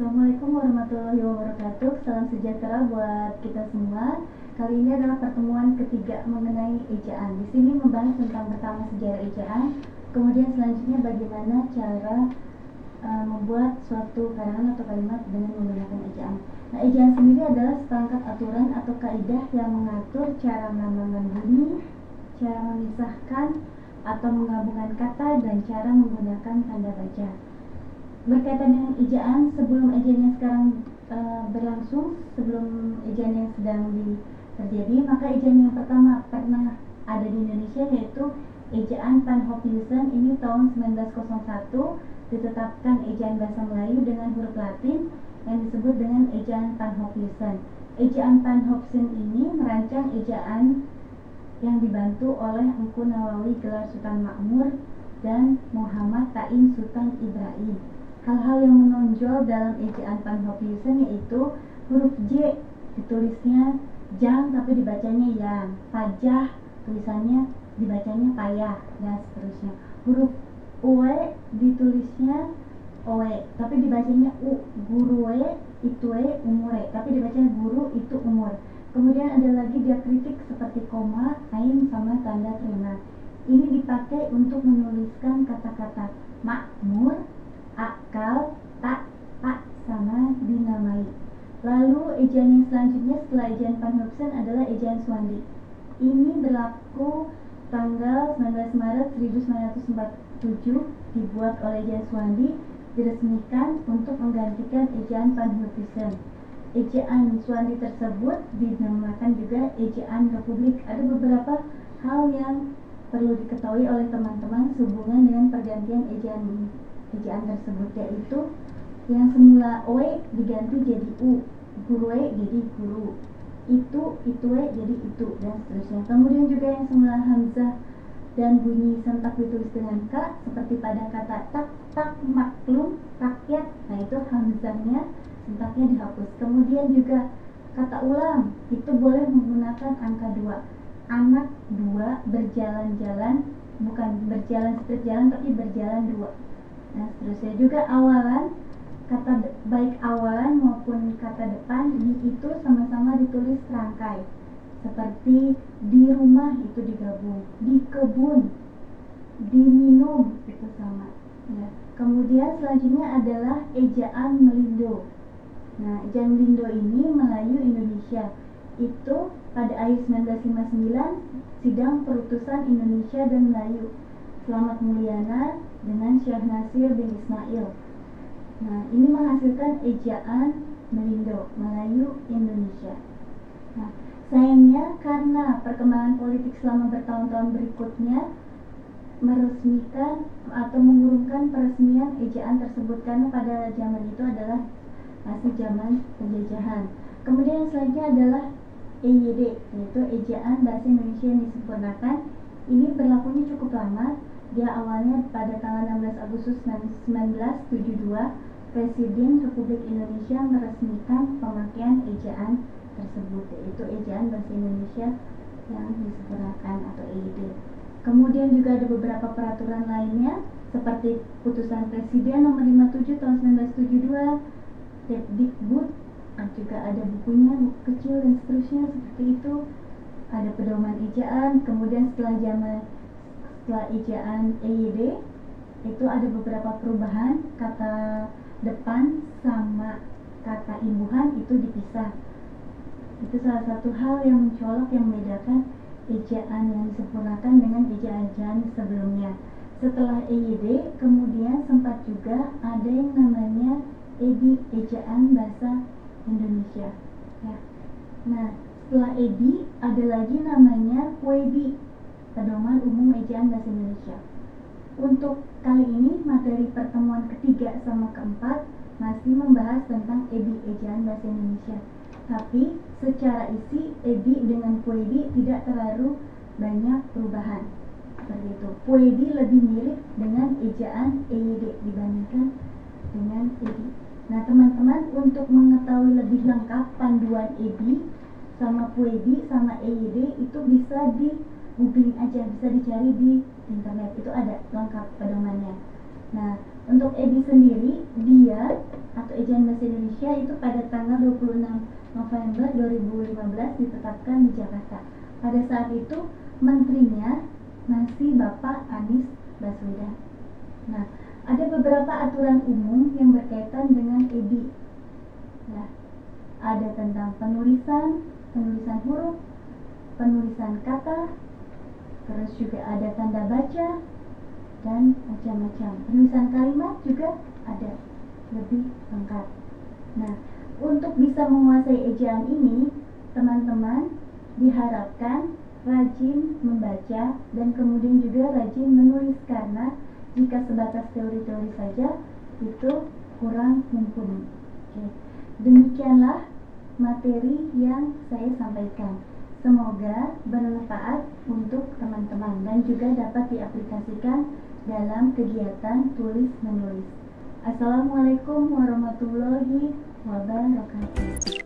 Assalamualaikum warahmatullahi wabarakatuh. Salam sejahtera buat kita semua. Kali ini adalah pertemuan ketiga mengenai ejaan. Di sini membahas tentang pertama sejarah ejaan, kemudian selanjutnya bagaimana cara membuat suatu karangan atau kalimat dengan menggunakan ejaan. Nah, ejaan sendiri adalah seperangkat aturan atau kaidah yang mengatur cara melambangkan bunyi, cara memisahkan atau menggabungkan kata, dan cara menggunakan tanda baca. Berkaitan dengan ejaan, sebelum ejaan yang sekarang berlangsung, sebelum ejaan yang sedang terjadi, maka ejaan yang pertama pernah ada di Indonesia yaitu ejaan Panhopiusen. Ini tahun 1901 ditetapkan ejaan bahasa Melayu dengan huruf Latin yang disebut dengan ejaan Panhopiusen. Ejaan Panhopiusen ini merancang ejaan yang dibantu oleh Engku Nawawi Gelar Sultan Makmur dan Muhammad Taim Sultan Ibrahim. Hal-hal yang menonjol dalam ejaan Panhopiusen yaitu huruf J ditulisnya jang tapi dibacanya yang, pajah tulisannya dibacanya payah, dan seterusnya. Huruf Ue ditulisnya oe tapi dibacanya u, gurue, itue, umure tapi dibacanya guru, itu umur. Kemudian ada lagi diakritik seperti koma, ain, sama tanda terima. Ini dipakai untuk menuliskan kata-kata makmur, akal, tak, sama dinamai. Lalu ejaan yang selanjutnya setelah ejaan Panhopiusen adalah ejaan Suwandi. Ini berlaku tanggal 19 Maret 1947, dibuat oleh ejaan Suwandi, diresmikan untuk menggantikan ejaan Panhopiusen. Ejaan Suwandi tersebut dinamakan juga ejaan Republik. Ada beberapa hal yang perlu diketahui oleh teman-teman sehubungan dengan pergantian ejaan tersebut, yaitu yang semula oe diganti jadi u, gurue jadi guru, itue jadi itu, dan seterusnya. Kemudian juga yang semula hamzah dan bunyi sentak ditulis dengan k, seperti pada kata tak maklum rakyat. Nah, itu hamzahnya sentaknya dihapus. Kemudian juga kata ulang itu boleh menggunakan angka 2. Anak 2 berjalan-jalan, bukan berjalan seperti jalan tapi berjalan 2. Nah, seterusnya juga awalan, kata baik awalan maupun kata depan itu sama-sama ditulis serangkai. Seperti di rumah itu digabung, di kebun, diminum itu sama. Ya. Kemudian selanjutnya adalah ejaan Melindo. Nah, ejaan Melindo ini Melayu Indonesia. Itu pada akhir 1959 sidang perutusan Indonesia dan Melayu Slamet Mulyana dengan Syekh Nasir bin Ismail. Nah, ini menghasilkan ejaan Melindo, Melayu Indonesia. Nah, sayangnya karena perkembangan politik selama bertahun-tahun berikutnya meresmikan atau mengurungkan peresmian ejaan tersebut, karena pada zaman itu adalah masih zaman penjajahan. Kemudian yang selanjutnya adalah EYD, yaitu ejaan bahasa Indonesia yang disempurnakan. Ini berlakunya cukup lama. Dia awalnya pada tanggal 16 Agustus 1972, Presiden Republik Indonesia meresmikan pemakaian ejaan tersebut, yaitu ejaan bahasa Indonesia yang disempurnakan atau EYD. Kemudian juga ada beberapa peraturan lainnya seperti Putusan Presiden nomor 57 tahun 1972, Dikbud, juga ada bukunya, buku kecil dan seterusnya seperti itu. Ada pedoman ejaan. Kemudian setelah ejaan EYD itu ada beberapa perubahan, kata depan sama kata imbuhan itu dipisah. Itu salah satu hal yang mencolok yang membedakan ejaan yang disempurnakan dengan ejaan-ejaan sebelumnya. Setelah EYD kemudian sempat juga ada yang namanya EBI, ejaan bahasa Indonesia. Ya. Nah, setelah EBI ada lagi namanya PUEBI, pedoman umum ejaan bahasa Indonesia. Untuk kali ini materi pertemuan ketiga sama keempat masih membahas tentang EBI, ejaan bahasa Indonesia. Tapi secara isi EBI dengan PUEBI tidak terlalu banyak perubahan. Seperti itu. PUEBI lebih mirip dengan ejaan EYD dibandingkan dengan EBI. Nah, teman-teman, untuk mengetahui lebih lengkap panduan EBI sama PUEBI sama EYD itu bisa di googling aja, bisa dicari di internet, itu ada lengkap pedomannya. Nah, Untuk EBI sendiri, dia atau Ejaan Bahasa Indonesia itu pada tanggal 26 November 2015 ditetapkan di Jakarta. Pada saat itu menterinya masih Bapak Anies Baswedan. Nah, ada beberapa aturan umum yang berkaitan dengan EBI. Nah, ada tentang penulisan huruf, penulisan kata, terus juga ada tanda baca, dan macam-macam. Penulisan kalimat juga ada, lebih lengkap. Nah, untuk bisa menguasai ejaan ini, teman-teman diharapkan rajin membaca dan kemudian juga rajin menulis, karena jika sebatas teori-teori saja itu kurang mumpuni. Oke. Demikianlah materi yang saya sampaikan. Semoga bermanfaat untuk teman-teman dan juga dapat diaplikasikan dalam kegiatan tulis menulis. Assalamualaikum warahmatullahi wabarakatuh.